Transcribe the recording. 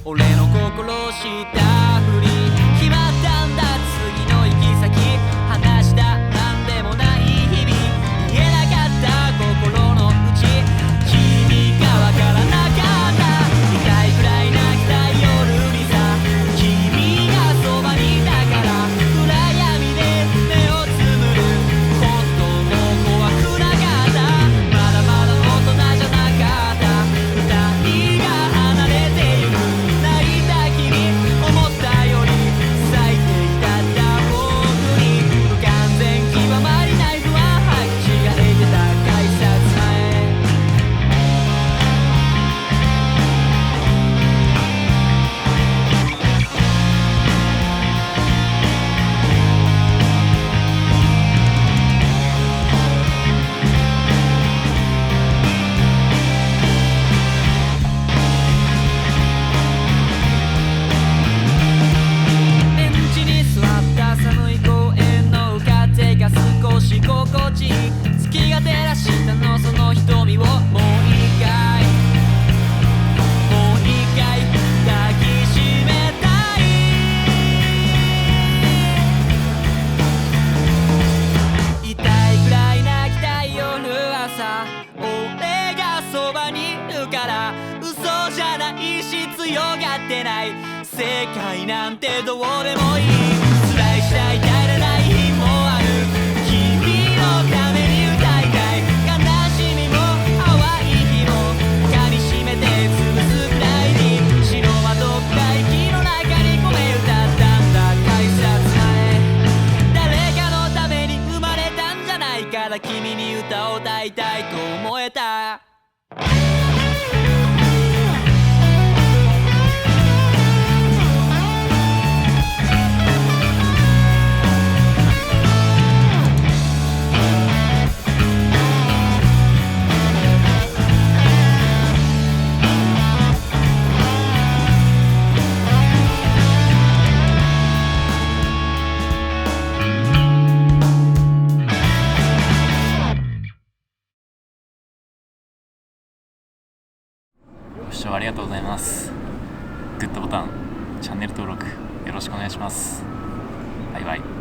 俺の心したふり決まったんだ次の行き先話したなんでもない日々言えなかった心の内君がわからなかった痛いくらい泣きたい夜にさ君がそばにいたから暗闇で目をつむる本当もう怖くなかったまだまだ大人じゃなかった二人が離れてゆく泣いた君思ったより咲いていたんだ僕に不完全極まりない不安履き違えてた改札前ベンチに座った寒い公園の風が少し心地いい月が照らしたのその瞳をもう一回抱きしめたい痛いくらい泣きたい夜朝俺がそばにいるから嘘じゃないし強がってない世界なんてどうでもいい辛いし痛いらない日もある君のために歌いたい悲しみも淡い日も噛みしめて潰すくらいに白窓深い息の中に込め歌ったんだ改札前誰かのために生まれたんじゃないから君に歌を歌いたいと思えたご視聴ありがとうございます。グッドボタン、チャンネル登録よろしくお願いします。バイバイ。